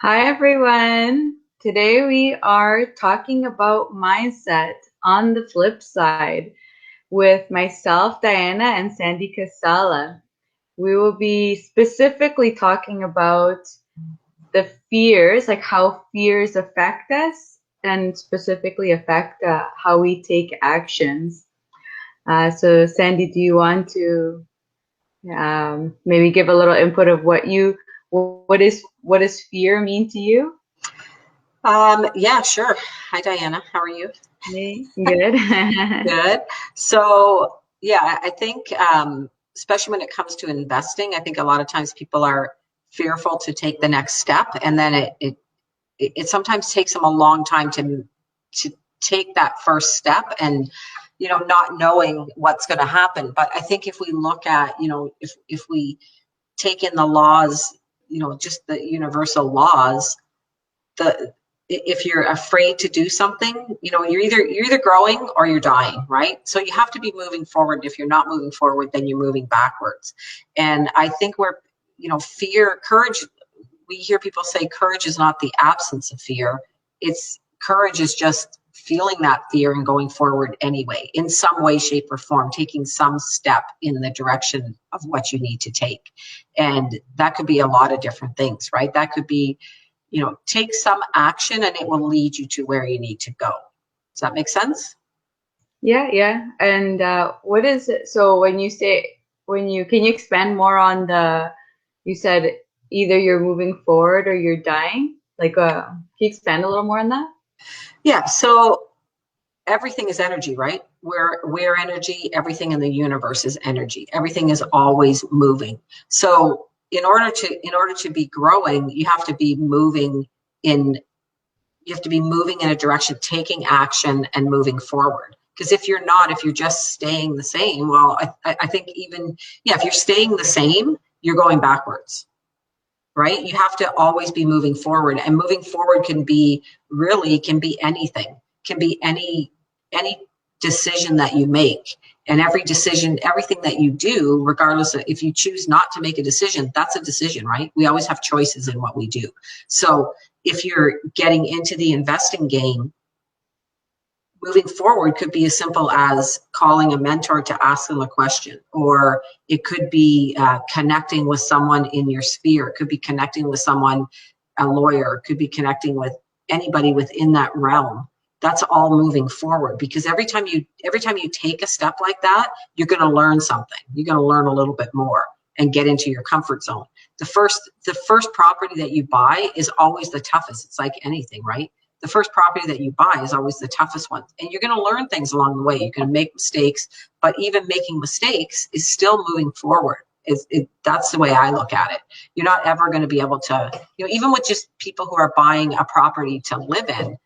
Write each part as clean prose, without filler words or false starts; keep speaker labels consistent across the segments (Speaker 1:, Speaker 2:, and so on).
Speaker 1: Hi, everyone. Today we are talking about mindset on the flip side with myself, Diana, and Sandy Casella. We will be specifically talking about the fears, like how fears affect us and specifically affect how we take actions. So, Sandy, do you want to maybe give a little input of what does fear mean to you?
Speaker 2: Yeah, sure. Hi, Diana. How are you?
Speaker 1: Hey, good.
Speaker 2: Good. So, yeah, I think, especially when it comes to investing, I think a lot of times people are fearful to take the next step, and then it sometimes takes them a long time to take that first step, and not knowing what's going to happen. But I think if we look at, if we take in the laws, just the universal laws, the if you're afraid to do something, you're either growing or you're dying, right? So you have to be moving forward. If you're not moving forward, then you're moving backwards. And I think fear, courage, we hear people say courage is not the absence of fear. It's courage is just feeling that fear and going forward anyway, in some way, shape, or form, taking some step in the direction of what you need to take. And that could be a lot of different things, right? That could be, take some action and it will lead you to where you need to go. Does that make sense?
Speaker 1: Yeah, yeah. And what is it? So can you expand more on you said either you're moving forward or you're dying? Can you expand a little more on that?
Speaker 2: Yeah. So everything is energy, right? We're energy. Everything in the universe is energy. Everything is always moving. So in order to be growing, in you have to be moving in a direction, taking action and moving forward. Because if you're just staying the same, well, I think even, yeah, if you're staying the same, you're going backwards, right? You have to always be moving forward, and moving forward can be anything, can be any decision that you make. And every decision, everything that you do, regardless of if you choose not to make a decision, that's a decision, right? We always have choices in what we do. So if you're getting into the investing game, moving forward could be as simple as calling a mentor to ask them a question, or it could be connecting with someone in your sphere. It could be connecting with someone, a lawyer. It could be connecting with anybody within that realm. That's all moving forward, because every time you take a step like that, you're going to learn something. You're going to learn a little bit more and get into your comfort zone. The first property that you buy is always the toughest. It's like anything, right? The first property that you buy is always the toughest one. And you're going to learn things along the way. You're going to make mistakes, but even making mistakes is still moving forward. That's the way I look at it. You're not ever going to be able to, even with just people who are buying a property to live in,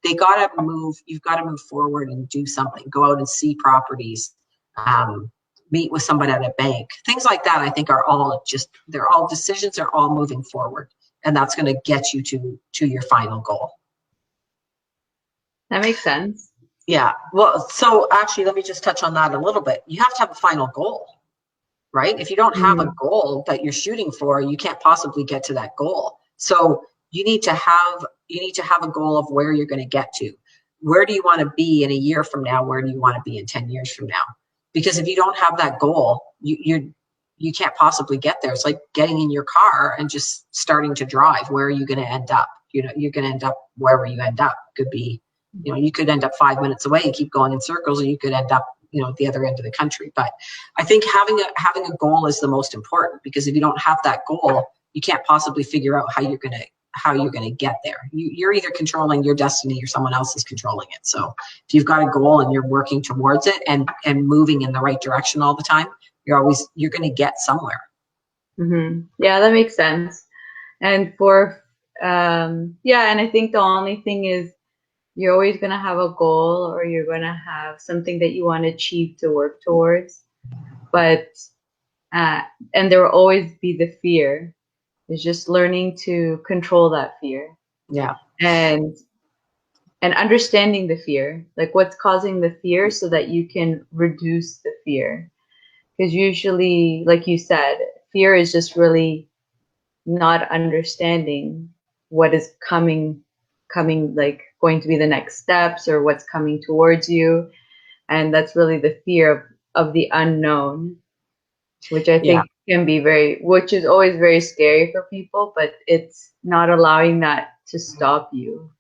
Speaker 2: you've got to move forward and do something. Go out and see properties, meet with somebody at a bank. Things like that, I think, they're all decisions, are all moving forward. And that's going to get you to your final goal.
Speaker 1: That makes sense.
Speaker 2: Yeah. Well, so actually, let me just touch on that a little bit. You have to have a final goal, right? If you don't have a
Speaker 1: Mhm.
Speaker 2: goal that you're shooting for, you can't possibly get to that goal. So you need to have a goal of where you're going to get to. Where do you want to be in a year from now? Where do you want to be in 10 years from now? Because if you don't have that goal, you can't possibly get there. It's like getting in your car and just starting to drive. Where are you going to end up? You're going to end up wherever you end up. Could be, you could end up 5 minutes away and keep going in circles, or you could end up, at the other end of the country. But I think having a goal is the most important, because if you don't have that goal, you can't possibly figure out how you're going to get there. You're either controlling your destiny or someone else is controlling it. So if you've got a goal and you're working towards it and moving in the right direction all the time, you're going to get somewhere.
Speaker 1: Yeah, that makes sense. And and I think the only thing is you're always going to have a goal or you're going to have something that you want to achieve to work towards. But, uh, and there will always be the fear. It's just learning to control that fear
Speaker 2: Yeah.
Speaker 1: and, and understanding the fear, like what's causing the fear so that you can reduce the fear. Because usually, like you said, fear is just really not understanding what is coming, like going to be the next steps or what's coming towards you. And that's really the fear of the unknown, which I
Speaker 2: Yeah.
Speaker 1: think can be which is always very scary for people, but it's not allowing that to stop you,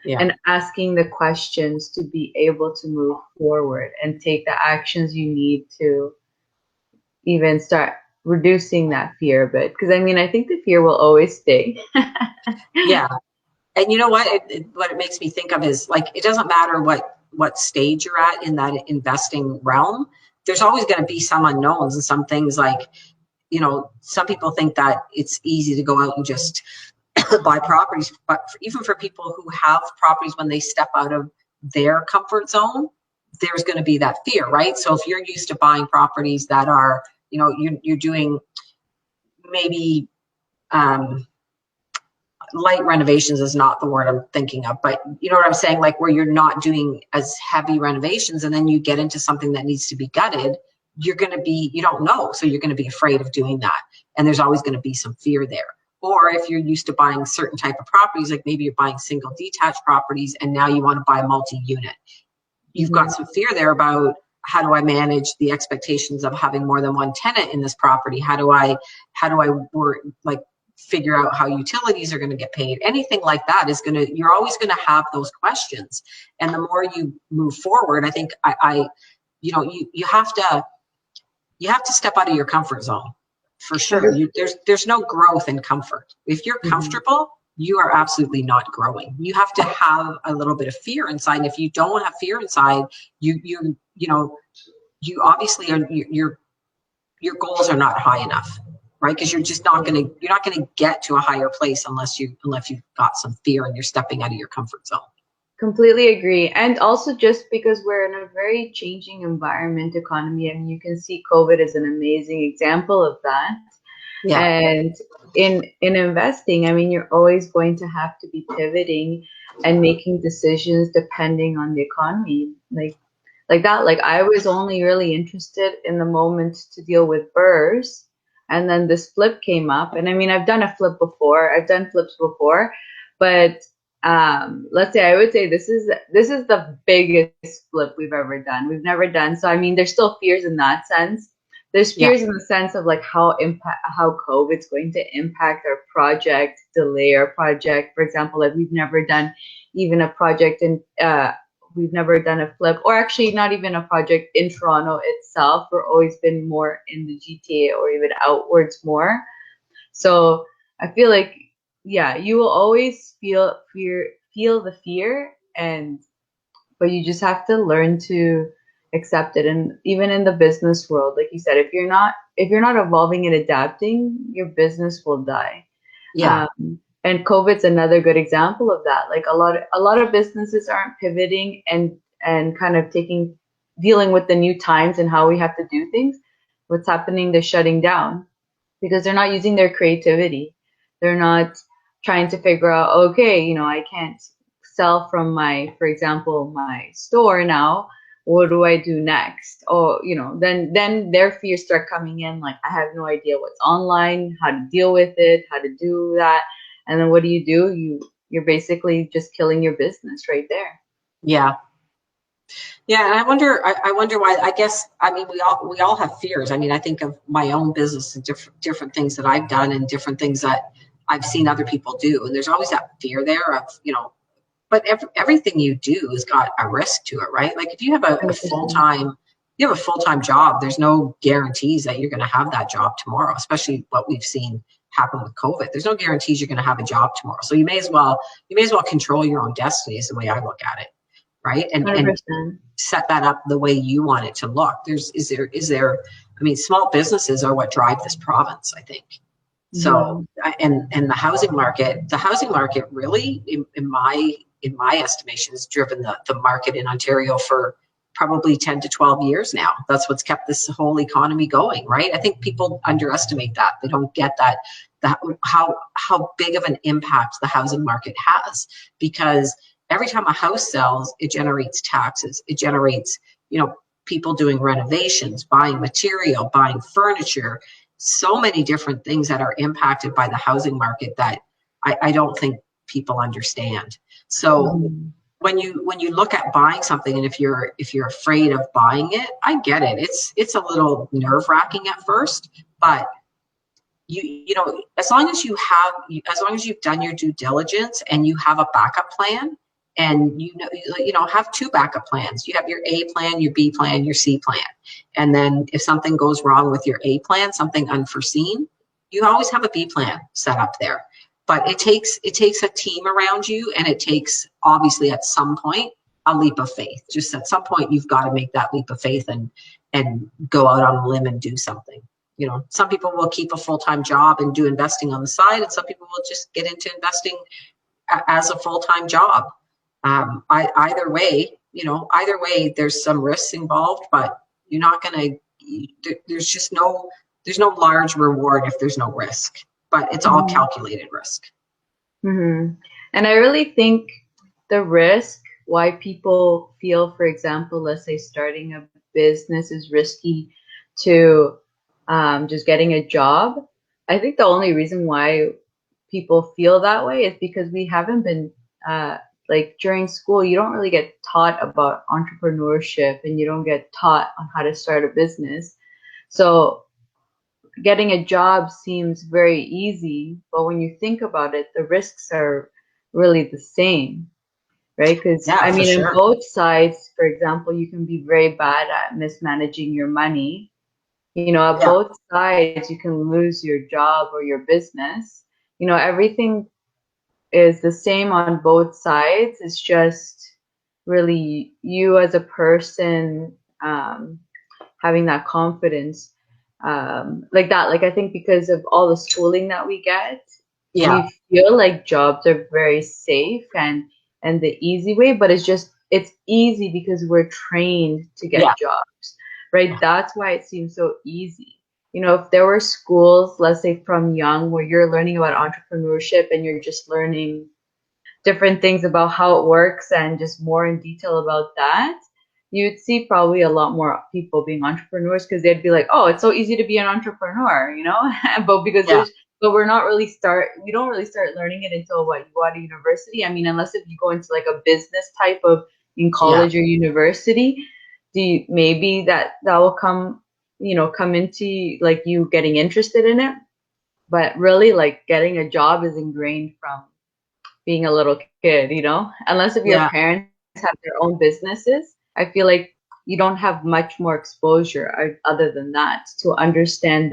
Speaker 2: Yeah.
Speaker 1: and asking the questions to be able to move forward and take the actions you need to even start reducing that fear a bit. Because I mean, I think the fear will always stay.
Speaker 2: Yeah. And you know what? What it makes me think of is like it doesn't matter what stage you're at in that investing realm. There's always going to be some unknowns and some things like, some people think that it's easy to go out and just buy properties, but even for people who have properties, when they step out of their comfort zone, there's going to be that fear, right? So if you're used to buying properties that are, you're doing maybe light renovations is not the word I'm thinking of, but you know what I'm saying? Like where you're not doing as heavy renovations and then you get into something that needs to be gutted, you don't know. So you're going to be afraid of doing that. And there's always going to be some fear there. Or if you're used to buying certain type of properties, like maybe you're buying single detached properties and now you want to buy multi-unit, you've got some fear there about how do I manage the expectations of having more than one tenant in this property? How do I work, like figure out how utilities are going to get paid? Anything like that you're always going to have those questions. And the more you move forward, I think you have to step out of your comfort zone for sure. There's no growth in comfort. If you're comfortable, you are absolutely not growing. You have to have a little bit of fear inside. And if you don't have fear inside, you obviously are, your goals are not high enough, right? Because you're not going to get to a higher place unless you've got some fear and you're stepping out of your comfort zone.
Speaker 1: Completely agree. And also just because we're in a very changing environment economy, and you can see COVID is an amazing example of that.
Speaker 2: Yeah.
Speaker 1: And in investing, I mean, you're always going to have to be pivoting and making decisions depending on the economy. Like that. Like I was only really interested in the moment to deal with burrs, and then this flip came up. And I mean, I've done flips before, but let's say I would say this is the biggest flip we've ever done. We've never done. So I mean, there's still fears in that sense. There's
Speaker 2: Yeah.
Speaker 1: fears in the sense of like how COVID's going to impact our project, delay our project. For example, like we've never done even a project we've never done a flip, or actually not even a project in Toronto itself. We're always been more in the GTA or even outwards more. So I feel like, yeah, you will always feel the fear, but you just have to learn to accept it. And even in the business world, like you said, if you're not evolving and adapting, your business will die.
Speaker 2: Yeah.
Speaker 1: And COVID's another good example of that. Like a lot of businesses aren't pivoting and kind of dealing with the new times and how we have to do things. What's happening? They're shutting down because they're not using their creativity. They're not trying to figure out, okay, I can't sell from for example, my store now. What do I do next? Or, then their fears start coming in. Like, I have no idea what's online, how to deal with it, how to do that. And then what do? You're basically just killing your business right there.
Speaker 2: Yeah. Yeah, and I wonder why. I guess, I mean, we all have fears. I mean, I think of my own business and different things that I've done and different things that I've seen other people do, and there's always that fear there of, but everything you do has got a risk to it, right? Like if you have a
Speaker 1: 100%.
Speaker 2: full-time job, there's no guarantees that you're going to have that job tomorrow, especially what we've seen happen with COVID. There's no guarantees you're going to have a job tomorrow. So you may as well control your own destiny is the way I look at it, right? And
Speaker 1: 100%.
Speaker 2: set that up the way you want it to look. I mean, small businesses are what drive this province, I think. So, and the housing market really, in my estimation, has driven the market in Ontario for probably 10 to 12 years now. That's what's kept this whole economy going, right? I think people underestimate that. They don't get how big of an impact the housing market has, because every time a house sells, it generates taxes. It generates, people doing renovations, buying material, buying furniture, so many different things that are impacted by the housing market that I don't think people understand. So when you look at buying something, and if you're afraid of buying it, I get it. It's a little nerve-wracking at first, but you know, as long as you've done your due diligence and you have a backup plan, and you know, have two backup plans. You have your A plan, your B plan, your C plan. And then if something goes wrong with your A plan, something unforeseen, you always have a B plan set up there. But it takes a team around you, and it takes, obviously, at some point, a leap of faith. Just at some point you've got to make that leap of faith and go out on a limb and do something. You know, some people will keep a full-time job and do investing on the side, and some people will just get into investing as a full-time job. Either way, there's some risks involved, but you're not going to, there's no large reward if there's no risk, but it's all calculated risk.
Speaker 1: Mm-hmm. And I really think the risk, why people feel, for example, let's say starting a business is risky to just getting a job. I think the only reason why people feel that way is because we haven't been, like during school, you don't really get taught about entrepreneurship, and you don't get taught on how to start a business. So getting a job seems very easy, but when you think about it, the risks are really the same, right? Because
Speaker 2: Yeah,
Speaker 1: I
Speaker 2: for
Speaker 1: mean, on
Speaker 2: sure.
Speaker 1: both sides, for example, you can be very bad at mismanaging your money. You know, at
Speaker 2: Yeah,
Speaker 1: both sides, you can lose your job or your business. You know, everything is the same on both sides. It's just really you as a person, having that confidence, like that. Like I think because of all the schooling that we get,
Speaker 2: yeah,
Speaker 1: we feel like jobs are very safe and the easy way, but it's easy because we're trained to
Speaker 2: yeah,
Speaker 1: get jobs, right? That's why it seems so easy. You know, if there were schools, let's say from young, where you're learning about entrepreneurship and you're just learning different things about how it works and just more in detail about that, you'd see probably a lot more people being entrepreneurs, because they'd be like, oh, it's so easy to be an entrepreneur, you know? But because
Speaker 2: yeah,
Speaker 1: we don't really start learning it until what, you go to university. I mean, unless if you go into like a business type of in
Speaker 2: yeah,
Speaker 1: college or university, maybe that will come into like you getting interested in it. But really, like getting a job is ingrained from being a little kid, you know? Unless if your
Speaker 2: yeah.
Speaker 1: parents have their own businesses, I feel like you don't have much more exposure other than that to understand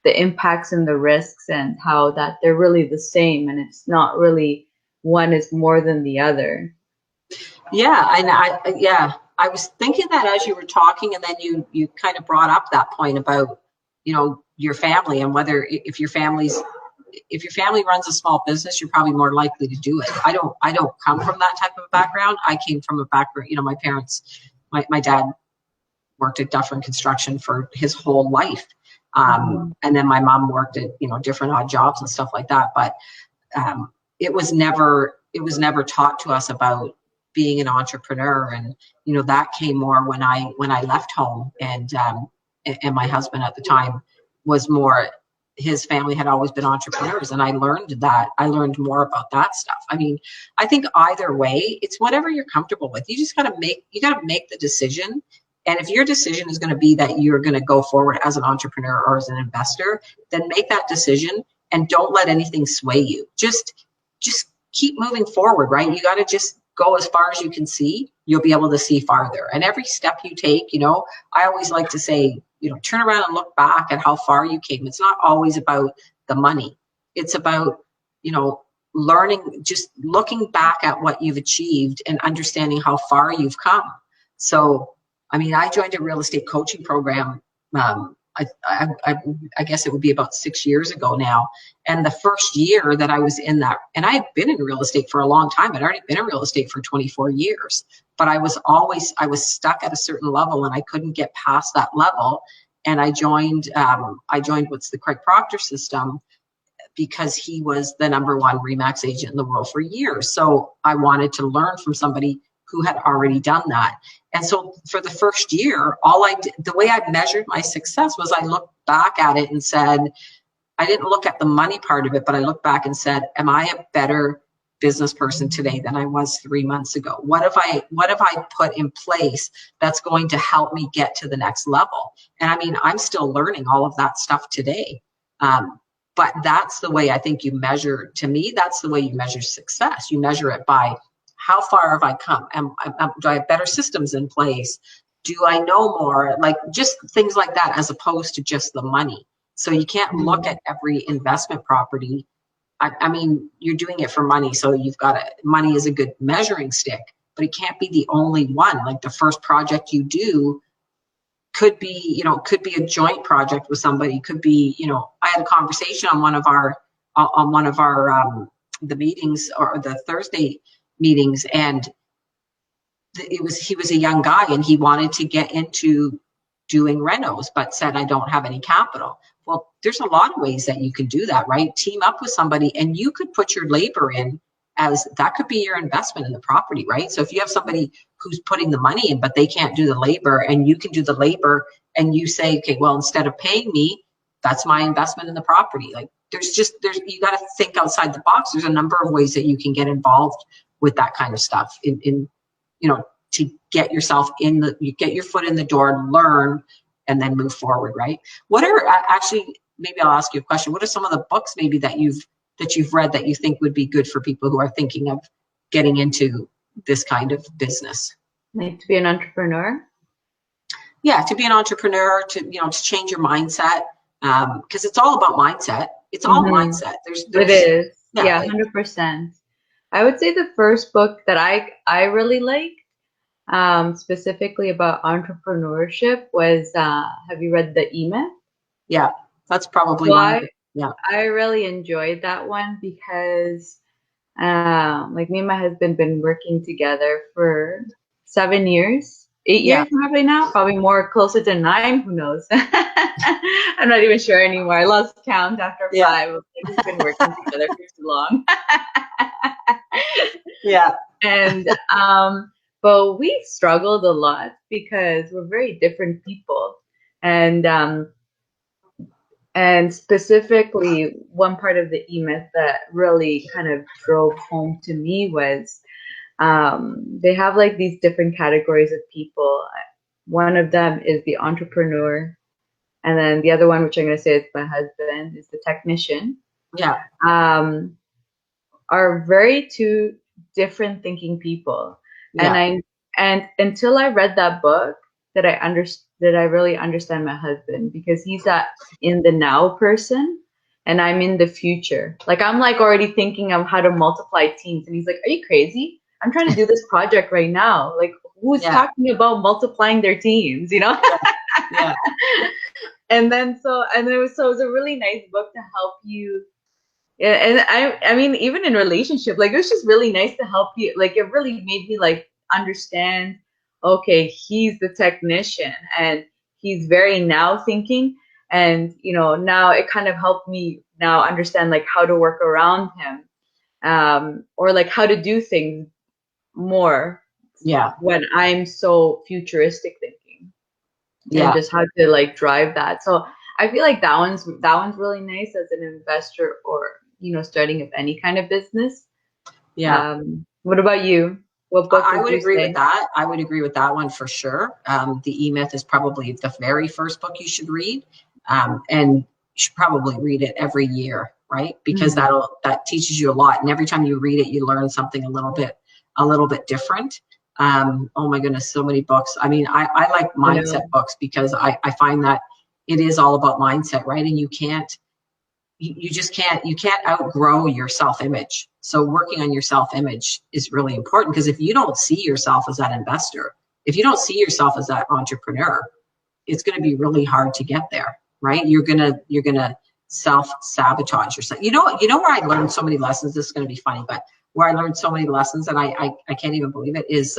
Speaker 1: the impacts and the risks, and how that they're really the same, and it's not really one is more than the other.
Speaker 2: Yeah, and I was thinking that as you were talking, and then you kind of brought up that point about, you know, your family, and whether if your family runs a small business, you're probably more likely to do it. I don't come from that type of background. I came from a background, you know, my dad worked at Dufferin Construction for his whole life.
Speaker 1: Mhm.
Speaker 2: And then my mom worked at, you know, different odd jobs and stuff like that. But um, it was never taught to us about being an entrepreneur. And you know, that came more when I left home, and my husband at the time was more, his family had always been entrepreneurs, and I learned more about that stuff. I mean, I think either way, it's whatever you're comfortable with. You just got to make the decision. And if your decision is going to be that you're going to go forward as an entrepreneur or as an investor, then make that decision, and don't let anything sway you. Just keep moving forward, right? You got to just go as far as you can see. You'll be able to see farther. And every step you take, you know, I always like to say, you know, turn around and look back at how far you came. It's not always about the money. It's about, you know, learning, just looking back at what you've achieved and understanding how far you've come. So, I mean, I joined a real estate coaching program. I guess it would be about 6 years ago now. And the first year that I was in that, and I had been in real estate for a long time. I'd already been in real estate for 24 years, but I was stuck at a certain level, and I couldn't get past that level. And I joined what's the Craig Proctor system, because he was the #1 Remax agent in the world for years. So I wanted to learn from somebody who had already done that. And so for the first year, all I did, the way I measured my success was I looked back at it and said, I didn't look at the money part of it, but I looked back and said, am I a better business person today than I was 3 months ago? What have I put in place that's going to help me get to the next level? And I mean, I'm still learning all of that stuff today. But that's the way I think you measure, to me, that's the way you measure success. You measure it by how far have I come? Do I have better systems in place? Do I know more? Like just things like that, as opposed to just the money. So you can't look at every investment property. I mean, you're doing it for money. So you've got money is a good measuring stick, but it can't be the only one. Like the first project you do could be a joint project with somebody. Could be, I had a conversation on one of our the meetings, or the Thursday meetings, and he was a young guy and he wanted to get into doing renos, but said, I don't have any capital. Well, there's a lot of ways that you can do that, right? Team up with somebody and you could put your labor in, as that could be your investment in the property, right? So if you have somebody who's putting the money in, but they can't do the labor, and you can do the labor, and you say, okay, well, instead of paying me, that's my investment in the property. Like you got to think outside the box. There's a number of ways that you can get involved with that kind of stuff to get yourself you get your foot in the door, learn, and then move forward, right? What are actually, maybe I'll ask you a question. What are some of the books maybe that you've read that you think would be good for people who are thinking of getting into this kind of business?
Speaker 1: Like to be an entrepreneur?
Speaker 2: Yeah, to be an entrepreneur, to change your mindset, because it's all about mindset. It's all mindset.
Speaker 1: It is. Yeah, 100%. I would say the first book that I really liked, specifically about entrepreneurship, was have you read The E-Myth?
Speaker 2: Yeah, that's probably one. Yeah,
Speaker 1: I really enjoyed that one because like me and my husband been working together for 7 years, 8 years probably now, probably more, closer to 9, who knows. I'm not even sure anymore. I lost count after 5. We've been working together for too long. And but we struggled a lot because we're very different people. And specifically, one part of the E-Myth that really kind of drove home to me was they have like these different categories of people. One of them is the entrepreneur. And then the other one, which I'm going to say is my husband, is the technician.
Speaker 2: Yeah.
Speaker 1: Are very two different thinking people.
Speaker 2: Yeah.
Speaker 1: And until I read that book, that I really understand my husband, because he's that in the now person and I'm in the future. Like I'm like already thinking of how to multiply teams, and he's like, are you crazy? I'm trying to do this project right now. Like who's talking about multiplying their teams,
Speaker 2: Yeah.
Speaker 1: And it was a really nice book to help you. Yeah, and I mean, even in relationship, like it was just really nice to help you. Like it really made me like understand, okay, he's the technician and he's very now thinking. And, now it kind of helped me now understand like how to work around him, or like how to do things more.
Speaker 2: Yeah.
Speaker 1: When I'm so futuristic thinking.
Speaker 2: Yeah.
Speaker 1: And just how to like drive that. So I feel like that one's really nice as an investor, or starting up any kind of business.
Speaker 2: Yeah.
Speaker 1: What about you? What book
Speaker 2: I would agree
Speaker 1: say?
Speaker 2: with that. I would agree with that one for sure. The E-Myth is probably the very first book you should read, and you should probably read it every year, right? Because that teaches you a lot, and every time you read it, you learn something a little bit different. Oh my goodness, so many books. I mean, I like mindset books because I find that it is all about mindset, right? And you just can't outgrow your self-image. So working on your self-image is really important, because if you don't see yourself as that investor, if you don't see yourself as that entrepreneur, it's going to be really hard to get there, right? You're gonna self-sabotage yourself. You know where I learned so many lessons, this is going to be funny, but where I learned so many lessons, and I can't even believe it, is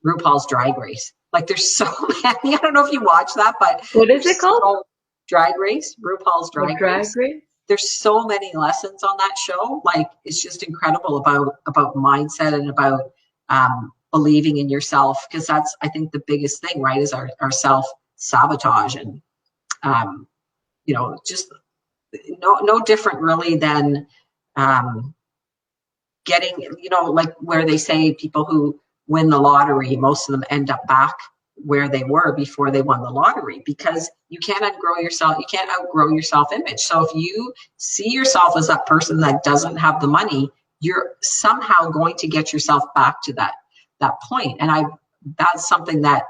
Speaker 2: RuPaul's Drag Race. Like there's so many. I don't know if you watch that, but
Speaker 1: what is it called?
Speaker 2: Drag Race, RuPaul's Drag Race. There's so many lessons on that show. Like it's just incredible about mindset and about believing in yourself, because that's, I think, the biggest thing, right? Is our self sabotage, and just no different really than um, getting, like where they say people who win the lottery, most of them end up back where they were before they won the lottery, because you can't outgrow yourself. You can't outgrow your self image. So if you see yourself as that person that doesn't have the money, you're somehow going to get yourself back to that point. And that's something that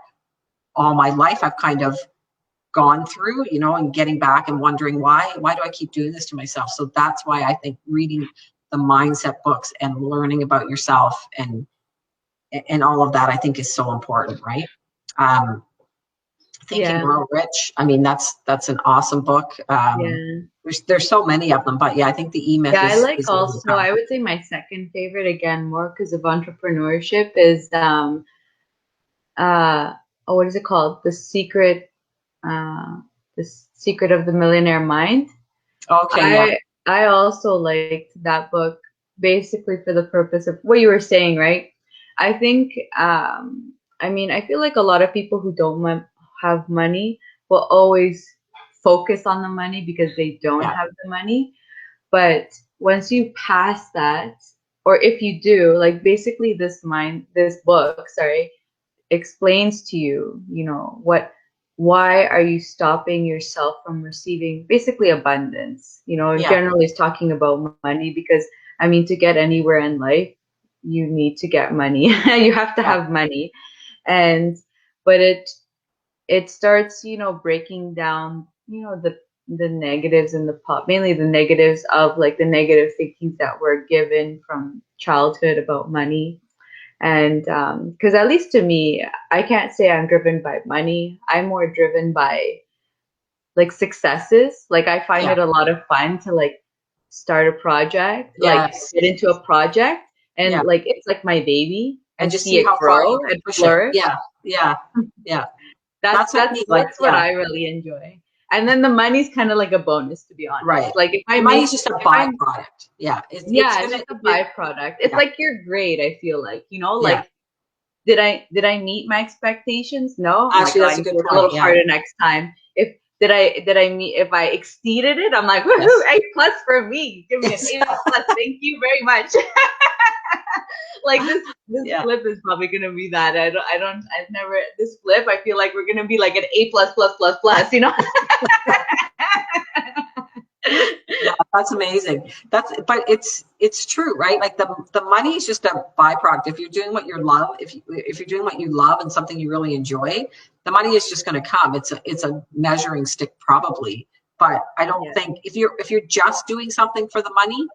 Speaker 2: all my life I've kind of gone through, and getting back and wondering why do I keep doing this to myself? So that's why I think reading the mindset books and learning about yourself and all of that, I think, is so important, right? um, Think and
Speaker 1: Yeah.
Speaker 2: Grow Rich, I mean, that's an awesome book.
Speaker 1: Yeah.
Speaker 2: There's so many of them, but yeah, I think the E-Myth
Speaker 1: Yeah, I like
Speaker 2: is really
Speaker 1: also, I
Speaker 2: powerful.
Speaker 1: would say my second favorite, again, more because of entrepreneurship, is uh oh, what is it called? Uh The Secret of the Millionaire Mind.
Speaker 2: Okay, yeah,
Speaker 1: I also liked that book basically for the purpose of what you were saying, right? I think I mean, I feel like a lot of people who don't have money will always focus on the money because they don't
Speaker 2: yeah,
Speaker 1: have the money. But once you pass that, or if you do, like basically this book, sorry, explains to you, why are you stopping yourself from receiving basically abundance?
Speaker 2: yeah,
Speaker 1: Generally is talking about money because, I mean, to get anywhere in life, you need to get money. You have to
Speaker 2: yeah,
Speaker 1: have money. And, but it starts, breaking down, the negatives and mainly the negatives of like the negative thinkings that were given from childhood about money. And because at least to me, I can't say I'm driven by money. I'm more driven by like successes. Like I find
Speaker 2: yeah,
Speaker 1: it a lot of fun to like start a project, like
Speaker 2: yes,
Speaker 1: get into a project,
Speaker 2: yeah,
Speaker 1: and like it's like my baby
Speaker 2: and
Speaker 1: and
Speaker 2: just
Speaker 1: see
Speaker 2: see
Speaker 1: it
Speaker 2: how far
Speaker 1: grow
Speaker 2: you can
Speaker 1: and
Speaker 2: push it.
Speaker 1: flourish.
Speaker 2: Yeah, yeah, yeah.
Speaker 1: That's
Speaker 2: That's like
Speaker 1: that's
Speaker 2: me, like,
Speaker 1: that's what
Speaker 2: yeah,
Speaker 1: I really enjoy. And then the money's kind of like a bonus, to be honest.
Speaker 2: right.
Speaker 1: Like
Speaker 2: The money's just a
Speaker 1: if I'm
Speaker 2: byproduct. Yeah, it's
Speaker 1: yeah, it's
Speaker 2: gonna,
Speaker 1: just a byproduct. It's
Speaker 2: yeah.
Speaker 1: like your grade, I feel like,
Speaker 2: Yeah,
Speaker 1: like did I meet my expectations? No. I'm like,
Speaker 2: actually,
Speaker 1: oh, I
Speaker 2: that's a
Speaker 1: need to
Speaker 2: good
Speaker 1: work a
Speaker 2: point.
Speaker 1: little
Speaker 2: Yeah,
Speaker 1: harder next time. If I exceeded it, I'm like, woohoo,
Speaker 2: yes,
Speaker 1: A plus for me. Give me an
Speaker 2: yes,
Speaker 1: A plus. Thank you very much. Like this
Speaker 2: yeah.
Speaker 1: flip is probably gonna be that. I've never this flip. I feel like we're gonna be like an A plus plus plus plus.
Speaker 2: Yeah, that's amazing. But it's true, right? Like the money is just a byproduct. If you're doing what you love, if you're doing what you love and something you really enjoy, the money is just going to come. It's a measuring stick probably. But I don't
Speaker 1: Yeah.
Speaker 2: think if you're just doing something for the money,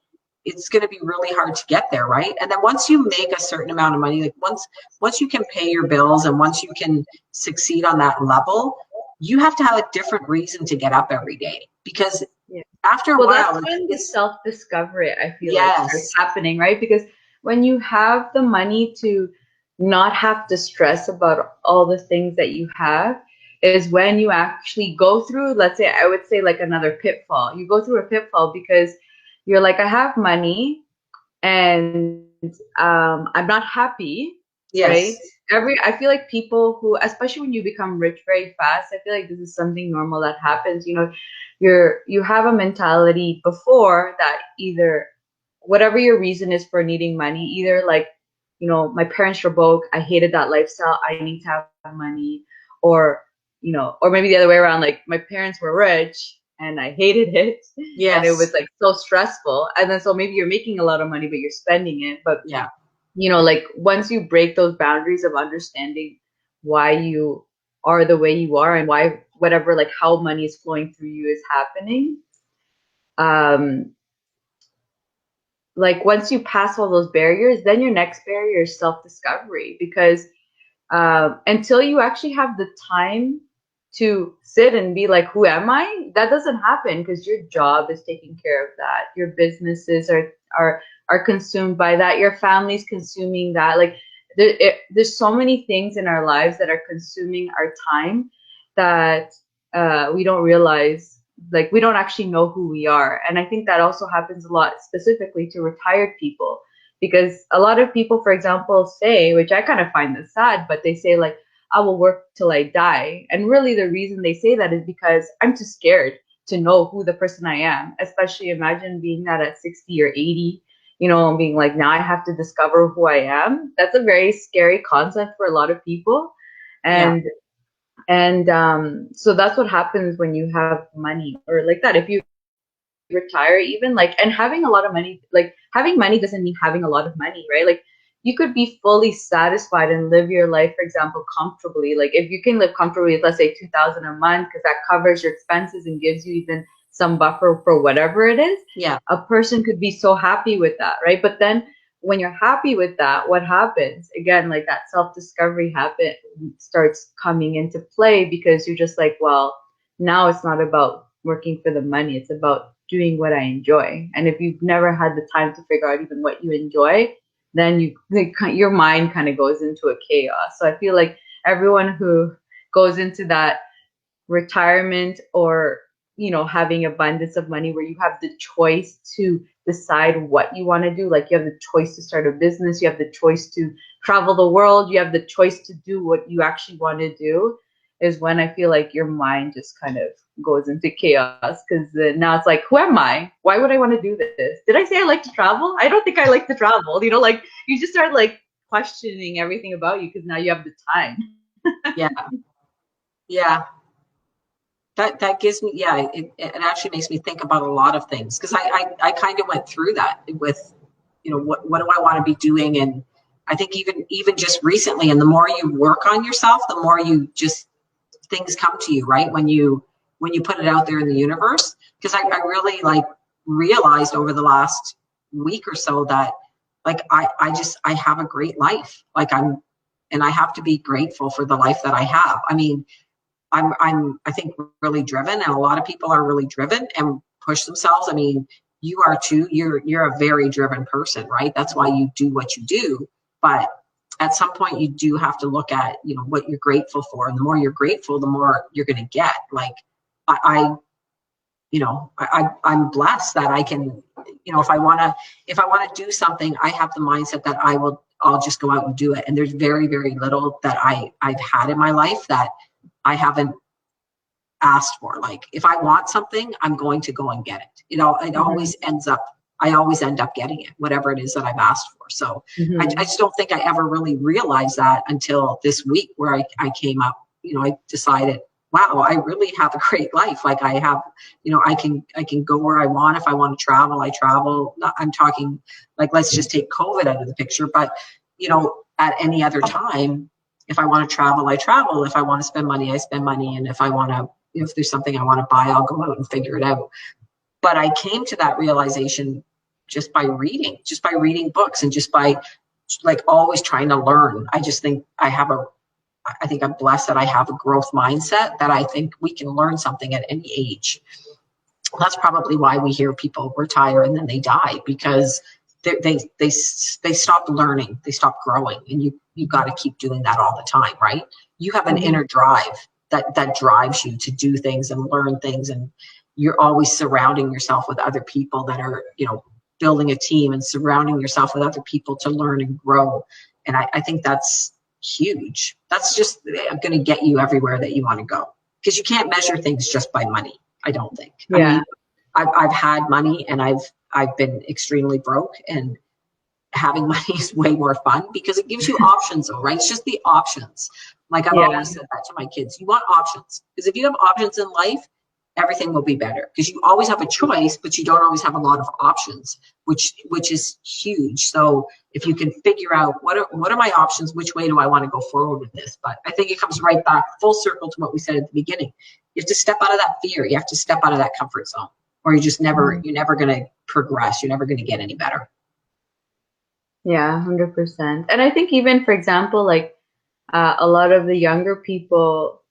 Speaker 2: it's going to be really hard to get there, right? And then once you make a certain amount of money, like once you can pay your bills and once you can succeed on that level, you have to have a different reason to get up every day, because
Speaker 1: Yeah.
Speaker 2: after a
Speaker 1: Well, that's
Speaker 2: while,
Speaker 1: when the
Speaker 2: it's
Speaker 1: self-discovery, I feel like, starts
Speaker 2: yes,
Speaker 1: happening, right? Because when you have the money to not have to stress about all the things that you have, is when you actually go through, let's say, I would say like another pitfall. You go through a pitfall because you're like, I have money and I'm not happy, right?
Speaker 2: yes,
Speaker 1: I feel like people who, especially when you become rich very fast, I feel like this is something normal that happens. You have a mentality before that either whatever your reason is for needing money, either like, my parents were broke, I hated that lifestyle, I need to have money, or or maybe the other way around, like my parents were rich and I hated it and it was
Speaker 2: yes,
Speaker 1: like so stressful. And then so maybe you're making a lot of money but you're spending it. But
Speaker 2: yeah,
Speaker 1: like once you break those boundaries of understanding why you are the way you are and why whatever like how money is flowing through you is happening, um like once you pass all those barriers, then your next barrier is self-discovery, because until you actually have the time to sit and be like, who am I? That doesn't happen because your job is taking care of that. Your businesses are consumed by that. Your family's consuming that. Like there's so many things in our lives that are consuming our time that we don't realize. Like we don't actually know who we are, and I think that also happens a lot, specifically to retired people, because a lot of people, for example, say, which I kind of find this sad, but they say like, I will work till I die. And really the reason they say that is because I'm too scared to know who the person I am. Especially imagine being that at 60 or 80, you know, and being like, now I have to discover who I am. That's a very scary concept for a lot of people.
Speaker 2: Yeah.
Speaker 1: And so that's what happens when you have money or like that. If you retire even like and having a lot of money, like having money doesn't mean having a lot of money, right? Like you could be fully satisfied and live your life, for example, comfortably. Like if you can live comfortably with, let's say, 2,000 a month, because that covers your expenses and gives you even some buffer for whatever it is,
Speaker 2: Yeah.
Speaker 1: a person could be so happy with that, right? But then when you're happy with that, what happens again, like that self-discovery habit starts coming into play, because you're just like, well, now it's not about working for the money, it's about doing what I enjoy. And if you've never had the time to figure out even what you enjoy, then your mind kind of goes into a chaos. So I feel like everyone who goes into that retirement or, you know, having abundance of money where you have the choice to decide what you want to do, like you have the choice to start a business, you have the choice to travel the world, you have the choice to do what you actually want to do, is when I feel like your mind just kind of goes into chaos, because now it's like, who am I? Why would I want to do this? Did I say I like to travel? I don't think I like to travel. You know, like you just start like questioning everything about you because now you have the time.
Speaker 2: Yeah. Yeah. That gives me, yeah, it actually makes me think about a lot of things, because I kind of went through that with, what do I want to be doing? And I think even just recently, and the more you work on yourself, the more you just, things come to you, right? When you put it out there in the universe. Because I really like realized over the last week or so that like I have a great life. And I have to be grateful for the life that I have. I mean, I think really driven, and a lot of people are really driven and push themselves. I mean, you are too. You're a very driven person, right? That's why you do what you do. But at some point, you do have to look at what you're grateful for, and the more you're grateful, the more you're going to get. Like I I'm blessed that I can, if I want to do something, I have the mindset that I'll just go out and do it. And there's very, very little that I've had in my life that I haven't asked for. Like if I want something, I'm going to go and get it. I always end up getting it, whatever it is that I've asked for. So I just don't think I ever really realized that until this week, where I came up, I decided, wow, I really have a great life. Like I have, I can go where I want. If I want to travel, I travel. I'm talking like, let's just take COVID out of the picture. But, at any other time, if I want to travel, I travel. If I want to spend money, I spend money. And if there's something I want to buy, I'll go out and figure it out. But I came to that realization just by reading books, and just by like always trying to learn. I just think I think I'm blessed that I have a growth mindset, that I think we can learn something at any age. That's probably why we hear people retire and then they die, because they stop learning, they stop growing, and you got to keep doing that all the time, right? You have an inner drive that drives you to do things and learn things, and you're always surrounding yourself with other people that are building a team, and surrounding yourself with other people to learn and grow. And I think that's huge. That's just going to get you everywhere that you want to go, because you can't measure things just by money, I don't think. I
Speaker 1: Yeah.
Speaker 2: mean, I've had money, and I've been extremely broke, and having money is way more fun because it gives you options, though, right? It's just the options. Like I've
Speaker 1: Yeah.
Speaker 2: always said that to my kids. You want options, because if you have options in life, everything will be better, because you always have a choice, but you don't always have a lot of options, which is huge. So if you can figure out what are my options, which way do I want to go forward with this? But I think it comes right back full circle to what we said at the beginning. You have to step out of that fear. You have to step out of that comfort zone, or you're never going to progress. You're never going to get any better.
Speaker 1: Yeah, 100%. And I think even, for example, like a lot of the younger people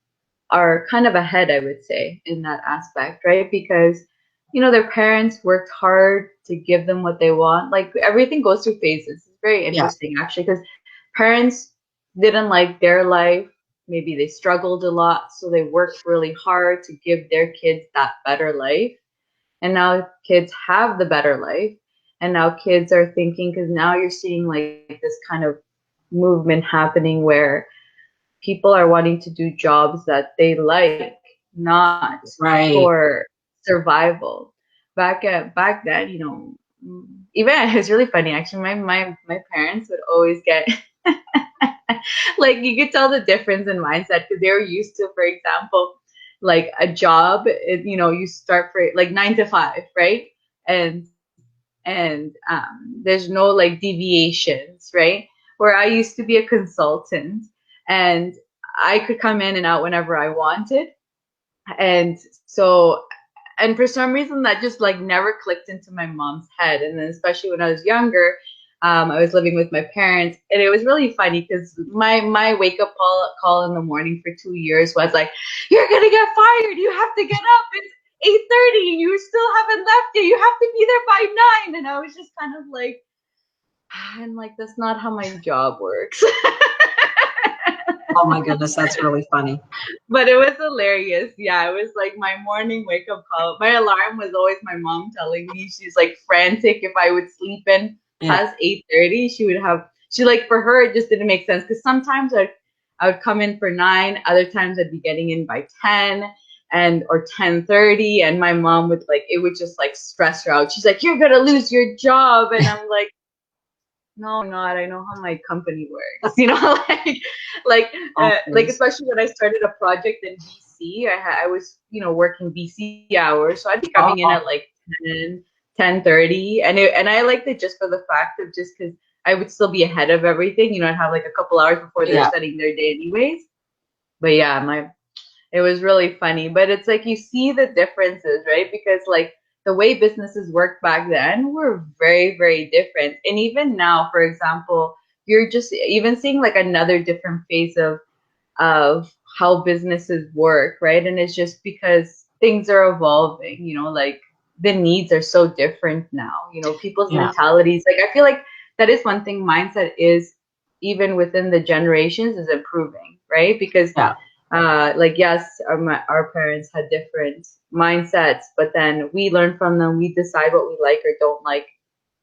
Speaker 1: are kind of ahead, I would say, in that aspect, right? Because, you know, their parents worked hard to give them what they want. Like everything goes through phases. It's very
Speaker 2: Yeah.
Speaker 1: interesting, actually, because parents didn't like their life. Maybe they struggled a lot, so they worked really hard to give their kids that better life. And now kids have the better life. And now kids are thinking, because now you're seeing like this kind of movement happening where people are wanting to do jobs that they like, not
Speaker 2: Right.
Speaker 1: for survival. Back then, even it's really funny actually. My parents would always get like you could tell the difference in mindset because they were used to, for example, like a job. You start for like 9 to 5, right? And there's no like deviations, right? Where I used to be a consultant, and I could come in and out whenever I wanted, and so and for some reason that just like never clicked into my mom's head. And then especially when I was younger, I was living with my parents, and it was really funny because my wake up call in the morning for 2 years was like, "You're gonna get fired. You have to get up. It's 8:30, and you still haven't left yet. You have to be there by 9." And I was just kind of like, I'm like, that's not how my job works.
Speaker 2: Oh my goodness, that's really funny.
Speaker 1: But it was hilarious. Yeah, it was like my morning wake up call. My alarm was always my mom telling me. She's like frantic if I would sleep in
Speaker 2: Yeah.
Speaker 1: past 8:30. She like, for her it just didn't make sense because sometimes I would come in for 9, other times I'd be getting in by 10 and or 10:30, and my mom would like, it would just like stress her out. She's like, "You're gonna lose your job," and I'm like, "No, I'm not. I know how my company works." Like like
Speaker 2: Okay.
Speaker 1: especially when I started a project in BC, I was working BC hours, so I'd be coming in
Speaker 2: Oh,
Speaker 1: at like 10:30, and I liked it just for the fact of just because I would still be ahead of everything. I'd have like a couple hours before they're
Speaker 2: yeah,
Speaker 1: starting their day, anyways. But yeah, it was really funny. But it's like you see the differences, right? Because like the way businesses worked back then were very, very different. And even now, for example, you're just even seeing like another different phase of how businesses work, right? And it's just because things are evolving, like the needs are so different now. People's
Speaker 2: yeah,
Speaker 1: mentalities. Like I feel like that is one thing mindset is even within the generations is improving, right? Because
Speaker 2: yeah,
Speaker 1: like yes, our parents had different mindsets, but then we learn from them. We decide what we like or don't like.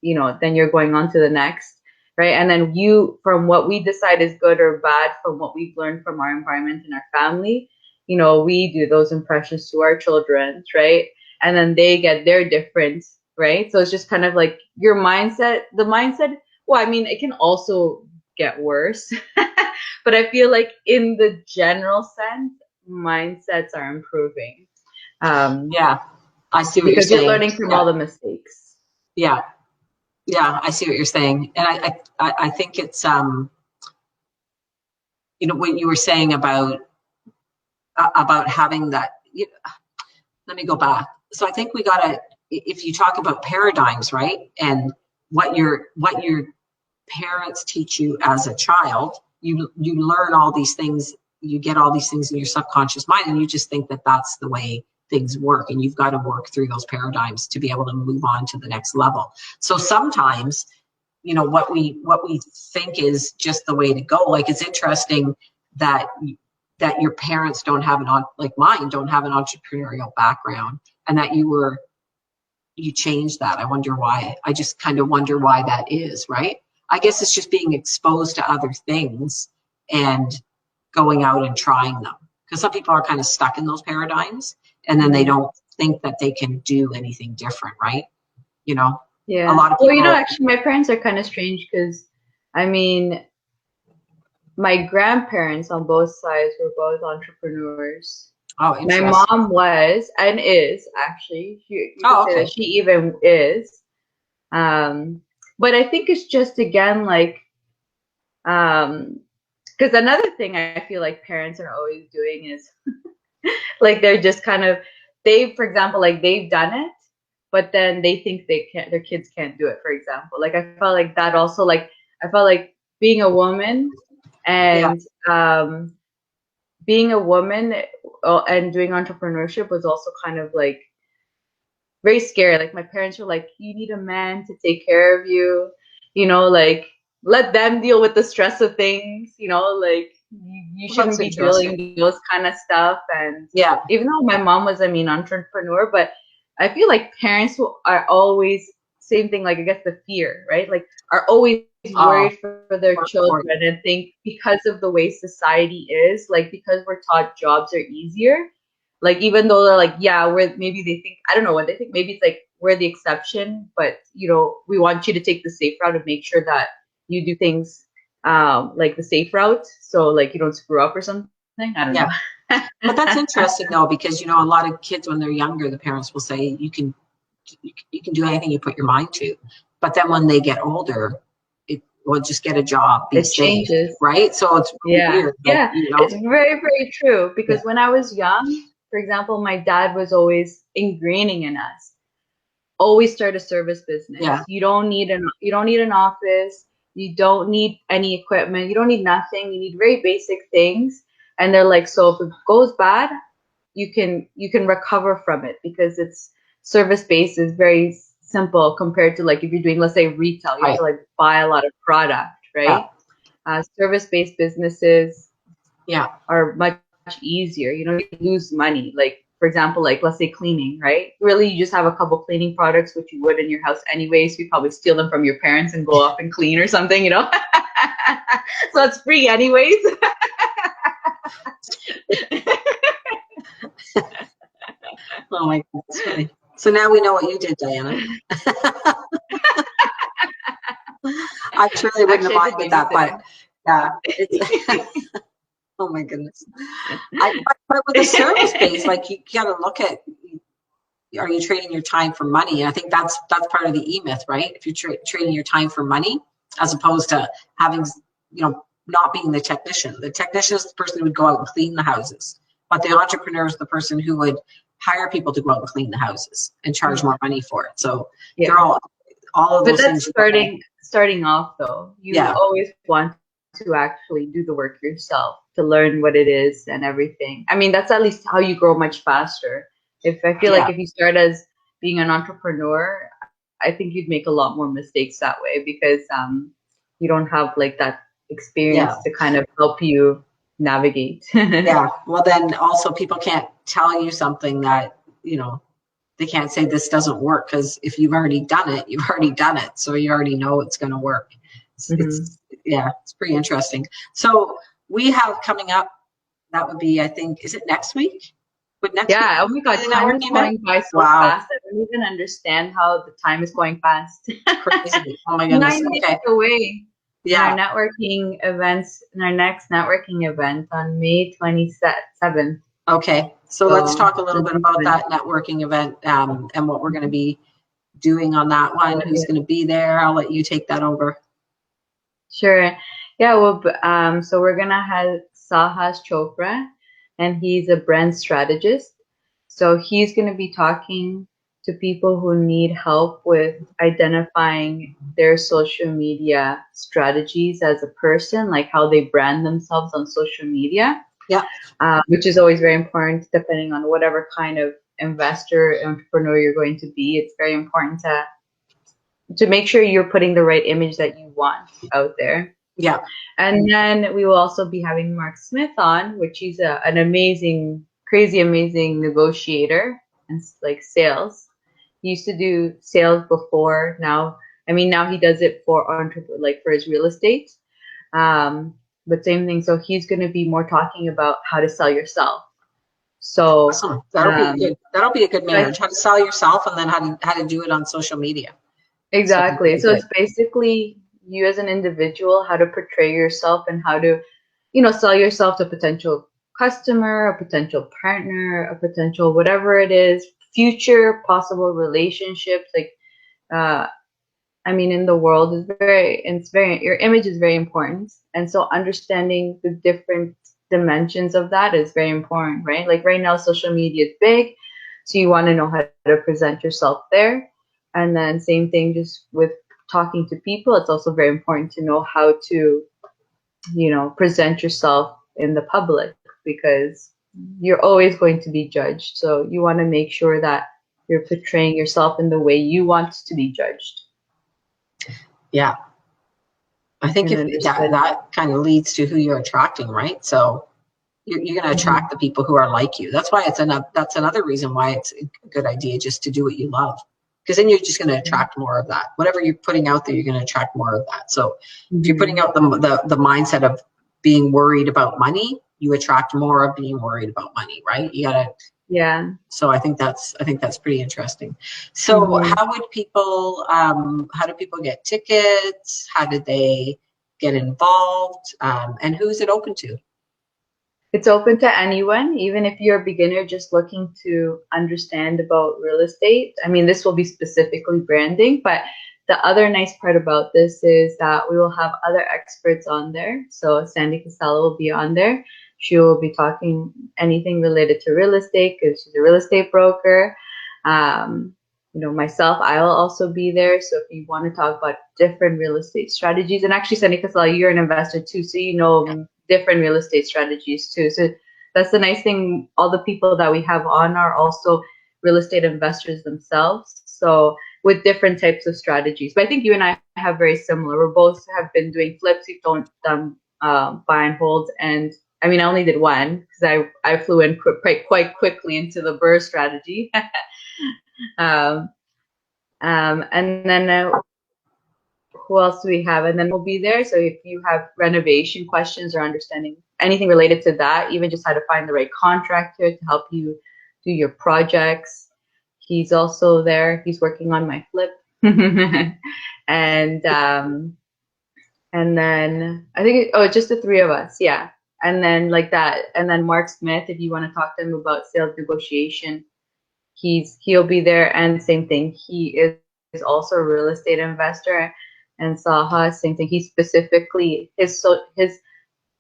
Speaker 1: Then you're going on to the next, right? And then from what we decide is good or bad, from what we've learned from our environment and our family, we do those impressions to our children, right? And then they get their different, right? So it's just kind of like your mindset. The mindset. Well, I mean, it can also get worse. But I feel like in the general sense, mindsets are improving
Speaker 2: yeah. I see what you're
Speaker 1: because you're
Speaker 2: saying.
Speaker 1: learning from
Speaker 2: Yeah,
Speaker 1: all the mistakes.
Speaker 2: yeah, yeah. I see what you're saying, and I think it's what you were saying about having that. Let me go back. So I think we gotta, if you talk about paradigms, right, and what your parents teach you as a child, you learn all these things, you get all these things in your subconscious mind, and you just think that that's the way things work, and you've got to work through those paradigms to be able to move on to the next level. So sometimes, what we think is just the way to go. Like it's interesting that your parents don't have like mine don't have an entrepreneurial background, and that you changed that. I wonder why. I just kind of wonder why that is, right? I guess it's just being exposed to other things and going out and trying them. Because some people are kind of stuck in those paradigms, and then they
Speaker 1: Mm-hmm.
Speaker 2: don't think that they can do anything different, right? You know, a
Speaker 1: Yeah.
Speaker 2: lot of
Speaker 1: Well,
Speaker 2: people.
Speaker 1: actually, my parents are kind of strange because, I mean, my grandparents on both sides were both entrepreneurs.
Speaker 2: Oh,
Speaker 1: My
Speaker 2: interesting.
Speaker 1: mom was and is actually, you could
Speaker 2: Oh,
Speaker 1: say that
Speaker 2: okay.
Speaker 1: she even is. Um, but I think it's just again like, um, because another thing I feel like parents are always doing is like they're just kind of for example, like they've done it, but then they think their kids can't do it. For example, like I felt like that also like I felt like being a woman
Speaker 2: Yeah.
Speaker 1: and being a woman and doing entrepreneurship was also kind of like very scary. Like my parents were like, you need a man to take care of you, like let them deal with the stress of things, like you
Speaker 2: Well,
Speaker 1: shouldn't
Speaker 2: that's
Speaker 1: be
Speaker 2: interesting.
Speaker 1: dealing those kind of stuff. And
Speaker 2: Yeah.
Speaker 1: even though my mom was, entrepreneur, but I feel like parents are always same thing. Like I guess the fear, right? Like are always
Speaker 2: Oh,
Speaker 1: worried for their
Speaker 2: for
Speaker 1: children and think because of the way society is, like because we're taught jobs are easier, Like, even though they're like, yeah, we're, maybe they think, I don't know what they think, maybe it's like we're the exception, but we want you to take the safe route and make sure that you do things like the safe route, so like you don't screw up or something. I don't
Speaker 2: Yeah.
Speaker 1: know.
Speaker 2: But that's interesting though, because a lot of kids when they're younger, the parents will say you can do anything you put your mind to. But then when they get older, it will just get a job, be
Speaker 1: It
Speaker 2: safe,
Speaker 1: changes.
Speaker 2: right? So it's really
Speaker 1: Yeah.
Speaker 2: weird. Like,
Speaker 1: Yeah. It's very, very true.
Speaker 2: yeah,
Speaker 1: Because when I was young, for example, my dad was always ingraining in us, always start a service business.
Speaker 2: yeah,
Speaker 1: You don't need an office. You don't need any equipment. You don't need nothing. You need very basic things. And they're like, so if it goes bad, you can recover from it, because it's service based is very simple compared to like if you're doing, let's say, retail, you have
Speaker 2: right,
Speaker 1: to like buy a lot of product,
Speaker 2: yeah,
Speaker 1: right? Service based businesses
Speaker 2: yeah,
Speaker 1: are much easier. You lose money. Like, for example, like let's say cleaning, right? Really, you just have a couple cleaning products, which you would in your house anyways. So you probably steal them from your parents and go off and clean or something. So it's free anyways.
Speaker 2: oh my God, that's funny. So now we know what you did, Diana. I surely wouldn't have
Speaker 1: Actually, I did
Speaker 2: minded that, but
Speaker 1: babysitting.
Speaker 2: yeah, oh my goodness. But with a service base, like you got to look at, are you trading your time for money? And I think that's part of the myth, right? If you're trading your time for money, as opposed to having, not being the technician. The technician is the person who would go out and clean the houses, but the entrepreneur is the person who would hire people to go out and clean the houses and charge more money for it. So
Speaker 1: Yeah.
Speaker 2: they're all of
Speaker 1: But
Speaker 2: those
Speaker 1: that's
Speaker 2: things.
Speaker 1: starting off though. You
Speaker 2: Yeah,
Speaker 1: always want to actually do the work yourself to learn what it is and everything. I mean, that's at least how you grow much faster. If I feel like
Speaker 2: yeah,
Speaker 1: if you start as being an entrepreneur, I think you'd make a lot more mistakes that way, because you don't have like that
Speaker 2: yeah.
Speaker 1: experience to kind of help you navigate.
Speaker 2: Yeah. Well, then also people can't tell you something that, they can't say this doesn't work, because if you've already done it, you've already done it. So you already know it's going to work.
Speaker 1: Hmm.
Speaker 2: Yeah, it's pretty interesting. So we have coming up, that would be, I think, is it next week? Would next week
Speaker 1: Yeah. Oh my
Speaker 2: be
Speaker 1: God,
Speaker 2: the
Speaker 1: time is
Speaker 2: networking event?
Speaker 1: going by so
Speaker 2: Wow.
Speaker 1: fast. I don't even understand how the time is going fast.
Speaker 2: Crazy. Oh my goodness.
Speaker 1: 9 days
Speaker 2: Okay.
Speaker 1: away in our
Speaker 2: Yeah.
Speaker 1: networking events, in our next networking event on May 27th.
Speaker 2: Okay. So let's
Speaker 1: So
Speaker 2: talk a little
Speaker 1: it'll
Speaker 2: bit
Speaker 1: be
Speaker 2: about
Speaker 1: fun.
Speaker 2: that networking event, and what we're going to be doing on that one. Who's
Speaker 1: Yeah,
Speaker 2: going to be there? I'll let you take that over.
Speaker 1: sure. Yeah, well, so we're gonna have Sahas Chopra, and he's a brand strategist. So he's gonna be talking to people who need help with identifying their social media strategies as a person, like how they brand themselves on social media.
Speaker 2: Yeah.
Speaker 1: Which is always very important depending on whatever kind of investor, entrepreneur you're going to be. It's very important to make sure you're putting the right image that you want out there.
Speaker 2: Yeah.
Speaker 1: And then we will also be having Mark Smith on, which he's an amazing, crazy, amazing negotiator and like sales. He used to do sales before. Now he does it for like for his real estate. Um, but same thing. So he's going to be more talking about how to sell yourself. So,
Speaker 2: Awesome. That'll be
Speaker 1: um,
Speaker 2: good. That'll be a good
Speaker 1: like,
Speaker 2: marriage. How to sell yourself, and then how to do it on social media. So
Speaker 1: exactly.
Speaker 2: really
Speaker 1: So
Speaker 2: good.
Speaker 1: it's basically you as an individual, how to portray yourself and how to, sell yourself to a potential customer, a potential partner, a potential whatever it is, future possible relationships. Like, uh, I mean, in the world your image is very important. And so understanding the different dimensions of that is very important, right? Like right now, social media is big. So you want to know how to present yourself there. And then same thing just with talking to people. It's also very important to know how to, present yourself in the public, because you're always going to be judged. So you want to make sure that you're portraying yourself in the way you want to be judged.
Speaker 2: Yeah. I think
Speaker 1: And
Speaker 2: if
Speaker 1: understood.
Speaker 2: that kind of leads to who you're attracting, right? So you're going to attract the people who are like you. That's why that's another reason why it's a good idea just to do what you love, because then you're just going to attract more of that. Whatever you're putting out there, you're going to attract more of that. So if you're putting out the mindset of being worried about money, you attract more of being worried about money, right? You got to
Speaker 1: Yeah.
Speaker 2: So I think that's pretty interesting. So how do people get tickets? How did they get involved? And who's it open to?
Speaker 1: It's open to anyone, even if you're a beginner just looking to understand about real estate. I mean, this will be specifically branding, but the other nice part about this is that we will have other experts on there. So Sandy Casella will be on there. She will be talking anything related to real estate because she's a real estate broker. Um, myself, I will also be there. So if you want to talk about different real estate strategies, and actually, Sandy Casella, you're an investor too, so you know different real estate strategies too. So that's the nice thing. All the people that we have on are also real estate investors themselves. So with different types of strategies. But I think you and I have very similar. We both have been doing flips. We've done buy and hold. And I mean, I only did one because I flew in quite quickly into the BRRRR strategy. And then who else do we have? And then we'll be there. So if you have renovation questions or understanding anything related to that, even just how to find the right contractor to help you do your projects, he's also there. He's working on my flip. and then I think just the three of us, yeah. And then like that, and then Mark Smith, if you want to talk to him about sales negotiation, he'll be there. And same thing, he is also a real estate investor. And Saha, same thing. He specifically his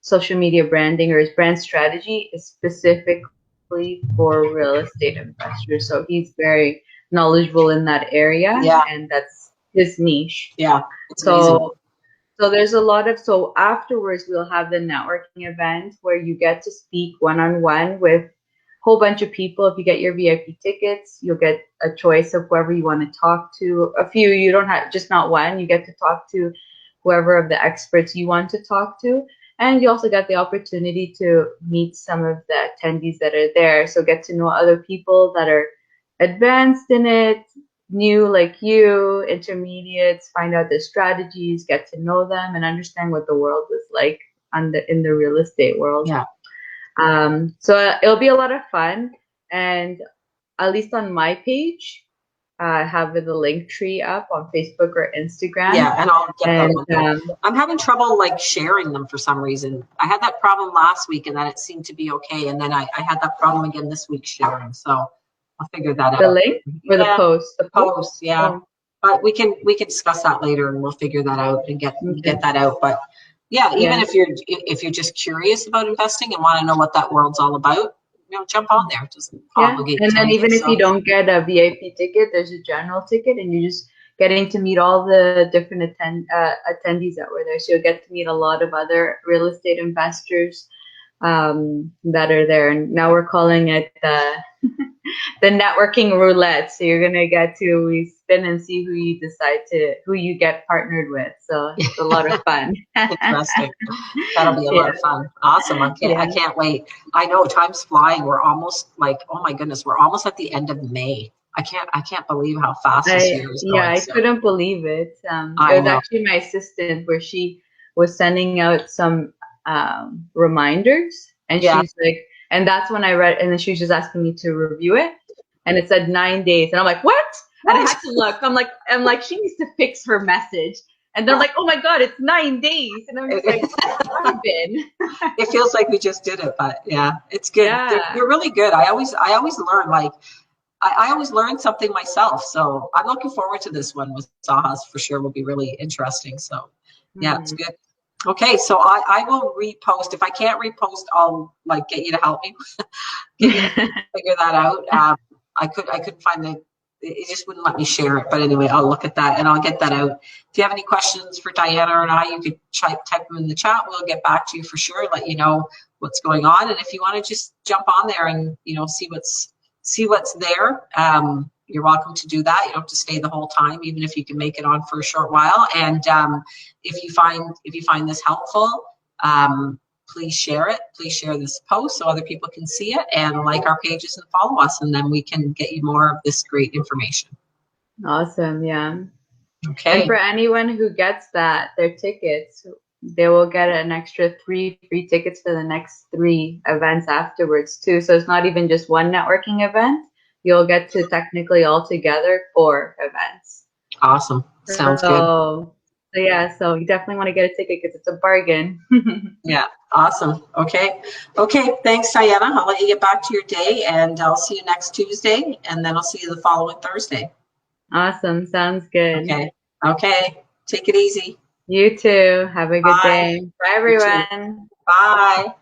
Speaker 1: social media branding or his brand strategy is specifically for real estate investors. So he's very knowledgeable in that area, and that's his niche.
Speaker 2: Yeah,
Speaker 1: it's amazing. So there's a lot of, so afterwards we'll have the networking event where you get to speak one-on-one with a whole bunch of people. If you get your VIP tickets, you'll get a choice of whoever you want to talk to. A few, you don't have, just not one, you get to talk to whoever of the experts you want to talk to. And you also get the opportunity to meet some of the attendees that are there. So get to know other people that are advanced in it, new like you, intermediates, find out their strategies, get to know them and understand what the world is like in the real estate world.
Speaker 2: Yeah.
Speaker 1: So it'll be a lot of fun. And at least on my page, have the link tree up on Facebook or Instagram.
Speaker 2: Yeah, and I'll get that one. I'm having trouble like sharing them for some reason. I had that problem last week and then it seemed to be okay. And then I had that problem again this week sharing. So I'll figure that out.
Speaker 1: The link or the post?
Speaker 2: The post, yeah. Oh. But we can discuss that later and we'll figure that out and get that out. But yeah, even if you're just curious about investing and want to know what that world's all about, jump on there. Just obligate.
Speaker 1: And then even if you don't get a VIP ticket, there's a general ticket, and you're just getting to meet all the different attendees that were there. So you'll get to meet a lot of other real estate investors that are there. And now we're calling it the networking roulette. So you're gonna get to spin and see who you get partnered with. So it's a lot of fun.
Speaker 2: Interesting. That'll be a lot of fun. Awesome. I can't wait. I know time's flying. We're almost like, oh my goodness, we're almost at the end of May. I can't believe how fast this year is going.
Speaker 1: Yeah, I couldn't believe it. It was actually my assistant where she was sending out some reminders, and she's like, and that's when I read, and then she was just asking me to review it, and it said 9 days, and I'm like, what? And I had to look. I'm like, she needs to fix her message. And they're like, oh my God, it's 9 days. And I'm just like, where have you been?
Speaker 2: It feels like we just did it, but yeah, it's good. Yeah. They're really good. I always learn, like, I always learn something myself. So I'm looking forward to this one with Saha's for sure. Will be really interesting. So yeah, it's good. Okay, so I will repost. If I can't repost, I'll like get you to help me figure that out. I couldn't find it just wouldn't let me share it. But anyway, I'll look at that and I'll get that out. If you have any questions for Diana and I, you could type them in the chat. We'll get back to you for sure, let you know what's going on. And if you want to just jump on there and see what's there, you're welcome to do that. You don't have to stay the whole time, even if you can make it on for a short while. And if you find this helpful, please share it. Please share this post so other people can see it, and like our pages and follow us, and then we can get you more of this great information.
Speaker 1: Awesome. Yeah.
Speaker 2: Okay.
Speaker 1: And for anyone who gets their tickets, they will get an extra 3 free tickets to the next 3 events afterwards too. So it's not even just one networking event. You'll get to technically altogether 4 events.
Speaker 2: Awesome. Sounds good.
Speaker 1: So yeah, so you definitely want to get a ticket because it's a bargain.
Speaker 2: Yeah. Awesome. Okay. Okay. Thanks, Diana. I'll let you get back to your day, and I'll see you next Tuesday, and then I'll see you the following Thursday.
Speaker 1: Awesome. Sounds good.
Speaker 2: Okay. Okay. Take it easy.
Speaker 1: You too. Have a good
Speaker 2: Bye.
Speaker 1: day. Bye,
Speaker 2: You too.
Speaker 1: everyone.
Speaker 2: Bye.